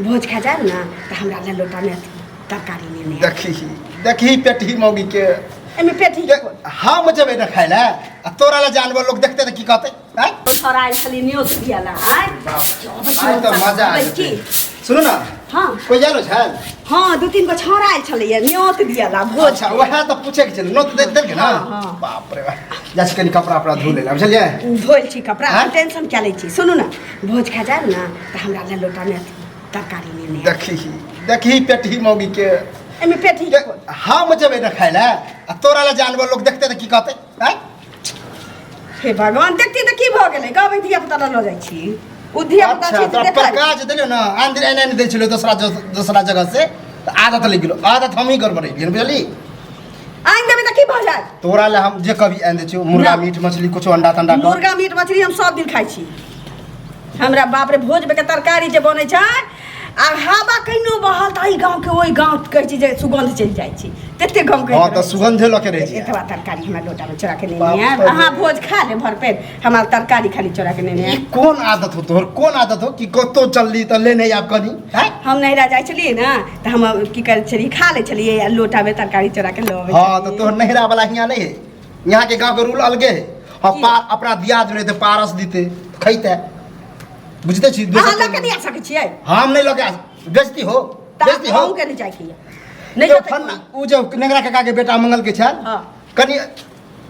भोज खा जाए ना तो हमरा ले लोटा में तरकारी लेने देखी पेटी मौगी के एमे पेटी हम जब न खाए ला तोरा ला जानवर लोग देखते तो की कहते हैं छोरा आइ खाली न्योत दियाला आज तो मजा आ गई सुनो ना हां कोई जानो छल हां दो तीन को छोरा आइ छले न्योत दियाला भोज अच्छा वह तो पूछे के चल नोत देख के ना बाप रे बाप जैसे कनी कपड़ा अपना धो लेला बुझलिए धोल छी कपड़ा टेंशन क्या ले छी सुनो ना भोज खा जाए ना तो हमरा ले लोटा में तरकारी लेने देखी पेटी मौगी के एमे पेटी हम जब न खाए ला तोरा ला जानवर लोग देखते तो की कहते हैं हे भगवान देखती तो की भ गेलै कहबै धिया पुता ल जाय छी उ धिया पुता छी तो प्रकाश देलियो ना आंधी एने दै छलो दूसरा जगह से आदत लग गेलो आदत हम ही गड़बड़ गेल बुझली आइन देबे त की भ जाय तोरा ला हम जे कभी आइन दे छी मुर्गा मीट मछली कुछ अंडा तंडा मुर्गा मीट मछली हम सब दिन खाइ छी हमरा बाप रे भोज में के तरकारी जे बनै छै आ हवा कहिनो बहल त ई गांव के ओई गांव कहै छी जे सुगंध चलि जाय छी तते गांव के हां त सुगंध लके रहे छी एतबा तरकारी हमरा लोटा में चोरा के लेने आ अहाँ भोज खा ले भर पेट हमरा तरकारी खाली चोरा के लेने ई कोन आदत हो तोहर कोन आदत हो कि कतो चलली त लेने आब कनी हैं हम नहिरा जाय छलिए ना त हम की करे छलिए खा ले छलिए लोटा में तरकारी चोरा के लवे हां त तोहर नहिरा वाला हियां नहीं है यहां के गांव के रूल अलगे है हम पार अपना दिया जोड़े त पारस दीते खैते बुझते छी अहाँ लके नहीं आ सकै छियै हम नहीं लगे बेइज्जती हो हम के नहीं जाय की नहीं तो उ जो नेगरा काका के बेटा मंगल के छल हां कनी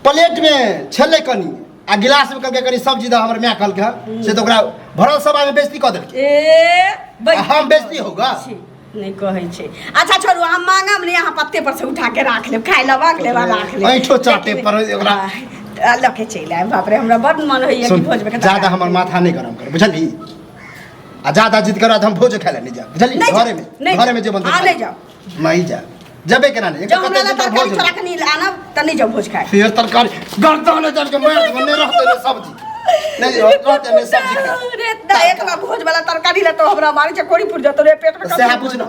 प्लेट में छले कनी आ गिलास में करके कनी सब्जी द हमर मां कहल के से तो ओकरा भरल सभा में बेइज्जती क देलके हम बेइज्जती होगा नहीं कहै छै अच्छा छोड़ू हम मांगम नहीं यहाँ पत्ते पर से उठा के राख ले खाइ लबाक ले राख ले ऐठो चाटे पर ओकरा लके चलि आए बाप रे हमरा बड़ मन होइए कि भोज में ज्यादा हमर माथा नहीं गरम कर बुझली आ ज्यादा जिद करा हम भोज खाए नहीं जा बुझली घरे में जे बनते हां नहीं जाओ नहीं जा जबे केना नहीं जब हमरा तरकारी चोरा के नहीं आना त नहीं जाओ भोज खाए फिर तरकारी गर्दन दर के मार दे नहीं रहते सब्जी नहीं रहते नहीं सब्जी रे दा एक बार भोज वाला तरकारी ले तो हमरा मारे चकोरी फुट जतो रे पेट में से पूछना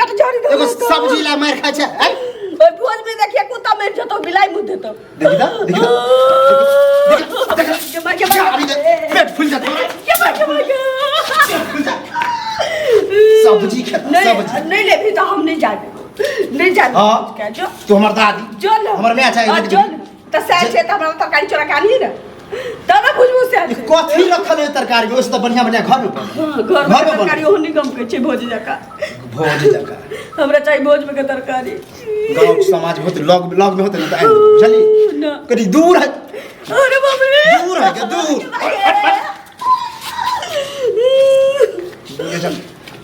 पेट जड़ी दो एगो सब्जी ला मार खाय छै ओइ भोज में देखिए कुत्ता मर जतो बिलाई मुंह देतो देखी पेट फूल जाता सब्जी खाता सब्जी नहीं ले भी तो हम नहीं जाबे नहीं जाबे क्या जो तू हमर दादी जो हमर मां छै जो त सैल छै त हमरा तरकारी चोरा के आनी ना तब बुझबो से कथी रखल है तरकारी में ओस त बढ़िया बढ़िया घर में घर में तरकारी ओहनी गम के छै भोज जका हमरा चाहिए भोज में के तरकारी गांव समाज होत लग में होत न त बुझली कनी दूर है अरे बाप रे दूर है के दूर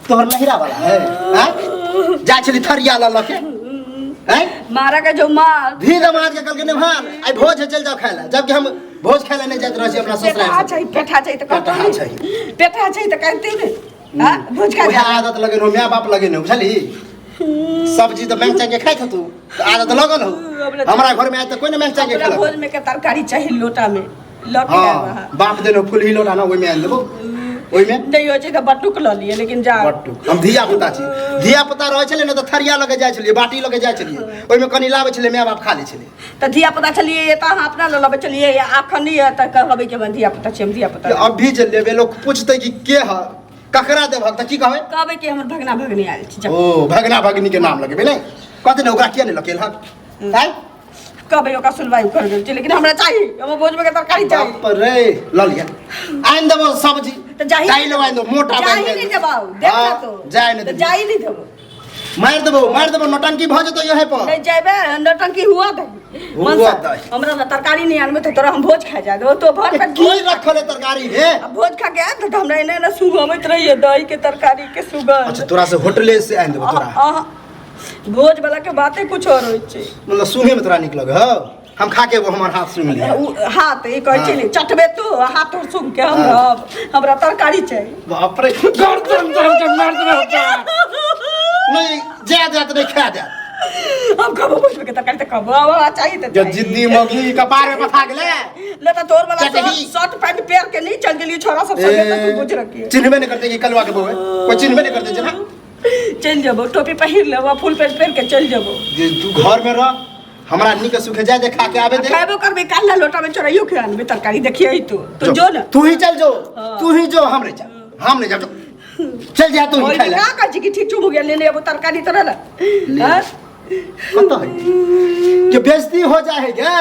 तोहर नहिरा वाला है हैं जा छली थरिया ला लके हैं मारा का जो मार भी दमाद के कल के निभान आई भोज चल जाओ खाए ला जबकि हम भोज खाए ला नहीं जात रही अपना ससुराल से पेठा चाहिए तो कहते ने हां भोज खा जा आदत लगे नो मां बाप लगे नो बुझली सब्जी तो मैंग चाहिए खाए तू आदत लगल हो हमरा घर में आज तक कोई नहीं मैंग चाहिए खा भोज में के तरकारी चाहिए लोटा में लके बाप देनो फुल ही लोटा ना ओइ में आन देबो ओइ में नहीं हो छै त बटुक ल लिए लेकिन जा बटुक हम धिया पुता छी धिया पुता रहे छले न त थरिया लगे जाय छलिए बाटी लगे जाय छलिए ओइ में कनी लावे छले मां बाप खा ले छले त धिया पुता छलिए त अहाँ अपना ल लबे छलिए आखनी त कहबै के धिया पुता छी हम धिया पुता अब भी जे लेबे लोग पूछते कि के ह ककरा देबक त की कहबै कि हमर भगना भगनी आयल छी ओ भगना भगनी के नाम लगेबे नहीं कहते न ओकरा किया नहीं लकेल हक हैं कहबै ओका सुनवाई कर गेल छी लेकिन हमरा चाहिए हम भोज में के तरकारी चाहिए बाप रे ल लिया आइन देबो सब्जी त जाई लो आइन दो मोटा जाई नहीं देबाऊ देखा तो जाई नहीं जाई नहीं देबो मार देबो नौटंकी भ जतो यहे पर नहीं जाबे नौटंकी हुआ दे हमरा ना तरकारी नहीं आनबे तो तोरा हम भोज खा जा दो तो भर पे की रखले तरकारी रे अब भोज खा के तो हमरा एने ना सुगमत रहिए दही के तरकारी के सुगंध अच्छा तोरा से होटले से आइन देबो तोरा भोज वाला के बातें कुछ और होय छै मतलब सुने में तोरा निक लगे हो हम खा के वो हमर हाथ सुन लिया हाथ ई कहै छै नहीं चटबे तू हाथ तोर सुन के हमरा तरकारी चाहिए बाप रे गर्दन के मार दे नहीं ज्यादा तो नहीं खा दे हम कबो भोज में के तरकारी त कबो आवा चाहिए त जब जिद्दी मौगी कपार में पथा गेले ले त तोर वाला शर्ट पैंट पैर के नहीं चल गेली छोरा सब संगे त तू बुझ रखी चिन्हबे नहीं करते कि कलवा के बउए कोई चिन्हबे नहीं करते जना चल जबो टोपी पहिर लेबो फुल पैंट पहन के चल जबो जे तू घर में रह हमरा अन्नी के सुखे जाए देखा के आवे दे खाबो करबे काला लोटा में चोराइयो के आनबे तरकारी देखिए तो जो ना तू ही चल जो तू ही जो हम नहीं जा चल जा तू ओइ खाए ले का कहै छी कि ठीक चुम गेल लेने अब तरकारी तरह ला हां कत है के बेइज्जती हो जाए है गे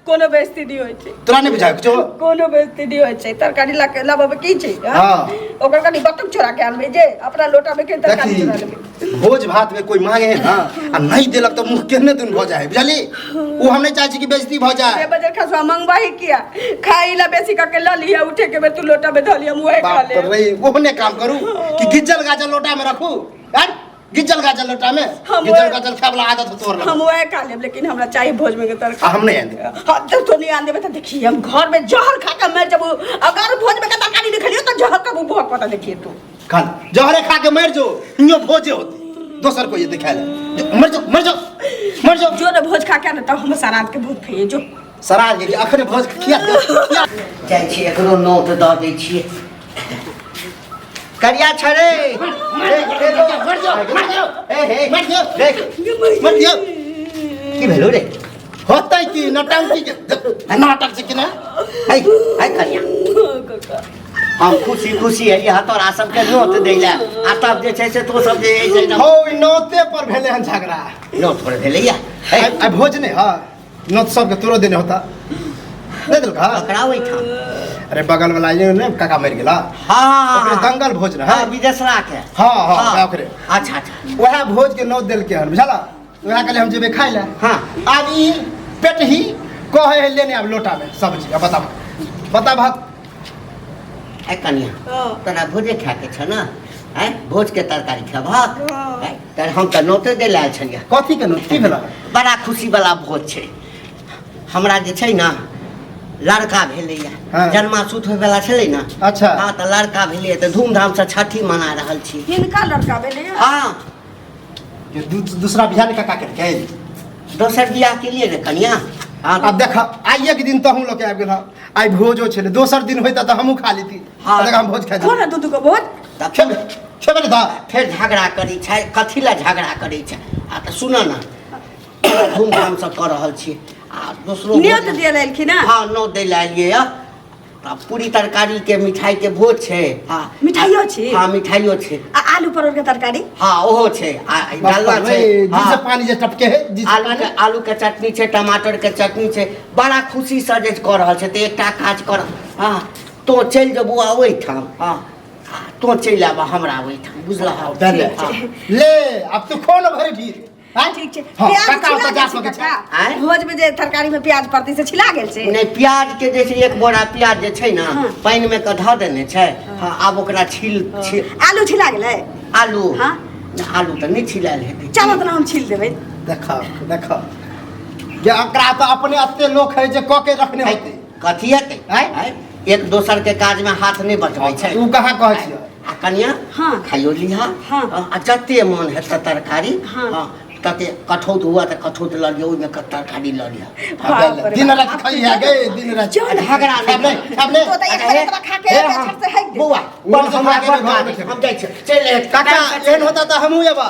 कोनो बेइज्जती नहीं होय छै तोरा नहीं बुझाय कुछो कोनो बेइज्जती नहीं होय छै तरकारी ला के लाबे की छै हां ओकर कनी बटुक छोड़ा के आनबे जे अपना लोटा में के तरकारी चुरा लेबे भोज भात में कोई मांगे है ना आ नहीं देलक तो मुंह केहने दिन हो जाए बुझली वो हम नहीं चाहे छी कि बेइज्जती हो जाए बे बजर खसवा मंगवाही किया खाई ला बेसी का के ला लिया उठे के बे तू लोटा में धलिया मुंह खा ले बाप रे ओहने काम करू कि गिज्जल गाजल लोटा में रखू यार गिज्जल गाजल लोटा में गिज्जल गाजल खाए वाला आदत हो तोर हम ओए खा लेब लेकिन हमरा चाहिए भोज में के तरकारी हम नहीं आंदे हां तो नहीं आन देबे तो देखिए हम घर में जहर खा के मर जब अगर भोज में के तरकारी नहीं खलियो तो जहर का बहुत पता देखिए तू खा जहरे खा के मर जो इयो भोजे होती दोसर को ये दिखा ले मर जाओ मर जाओ मर जाओ जो ने भोज खा के ना तब हम सराद के भोज खाइए जो सराज के अखने भोज खिया जाइ छी एकरो नोट दऽ दै छियै करिया छड़े मर जाओ ए हे मर जाओ देख मर जाओ की भेलो रे होतै की नटंकी के नाटक से कि ना हाय हाय करिया हम खुशी खुशी एलियै तोरा सबके नोट दै लए आ तब जे छै से तो सब जे ऐसे ना हो नोते पर भेले हन झगड़ा नोट पर भेलैया आई भोज नहीं हां नोत सब के तोरो देने होता नहीं दिल का पकड़ा ओइ ठाम अरे बगल वाला ये ने काका मर गेला हां ओकरे दंगल भोज रहे हां विदेशरा के हां हां ओकरे अच्छा अच्छा वह भोज के नोत देल के हन बुझला वह कहले हम जेबे खाइ ले हां अब ई पेट ही कहे है लेने अब लोटा में सब्जी अब बता बता भात ए कनिया तोरा भोजे खाए के छ ना हैं भोज के तरकारी खेबह त हम त नोटे दे लायल छलियै कथी के नोत की भेला बड़ा खुशी वाला भोज छै हमरा जे छै ना लड़का भेलैया हाँ। जन्मासूत होय वाला छलै ना अच्छा हाँ त लड़का भेलैया त धूमधाम से छठी मना रहल छी हिनका लड़का भेले हाँ ये दूसरा बिहार काका के दोसर बियाह के लिए रे कनिया हाँ अब देख आइए के दिन तो हम लोग आबि गेल आई भोजो छले दोसर दिन होता तो हमहू खा लेती हाँ। देख हम भोज खा कौन है दूध को भोज त खेबे खेबे ना फेर झगड़ा करै छै कथी ला झगड़ा करै छै आ त सुन ना धूमधाम से कर रहल छी आ दोसरो नियत दिया लेलखिन ना हाँ नोट दै ला एलियै या त पूरी तरकारी के मिठाई के भोज छै हाँ मिठाइयो छै हाँ मिठाइयो छै आ आलू परोर के तरकारी हाँ ओहो छै आ डालना छै जिसे हाँ पानी जे टपके है जिसे आलू के चटनी छै टमाटर के चटनी छै बड़ा खुशी से जे कर रहल छै त एकटा काज कर हाँ तो चलि जेबू आ ओहिठाम हाँ तो चलि आबा हमरा ओहिठाम बुझलह ले अब तो खोन भरे भीड़ ठीक छै हाँ, प्याज काका छिला ओतऽ जा गेल छै सकै छै। काका? आँय? भोज में जे तरकारी में प्याज पड़ती से छिला गेल छै नहीं प्याज के जैसे एक बोरा प्याज जे छै ना हाँ। पानि में के धऽ देने छै हाँ आब ओकरा छील आलू छिला गेलै आलू हाँ। आलू तऽ नहीं छिलायल हेतै चलो तो हम छील देबै देखा देखा ये अकरा तो अपने अत्ते लोग है जे क के रखने होते कथी हेतै आँय? आँय? एक दोसर के काज में हाथ नहीं बटबै छै तू कहाँ कहै छियै आ कनिया हाँ। खाइयो लिहा हाँ। आ जते मन हेतै तरकारी हाँ। हाँ तते कठौत हुआ तऽ कठौत लऽ लियो ओहिमे तरकारी लऽ लिहा बाप रे दिन बाप। रात खाई है गे दिन रात चल। झगड़ा खाबले खाबले तो तऽ एक तरह खा के छट से हट दे बौआ बड़ हमरा हमरा बड़ के हम जाइ छी चल काका एहन होता तो हमहू एबा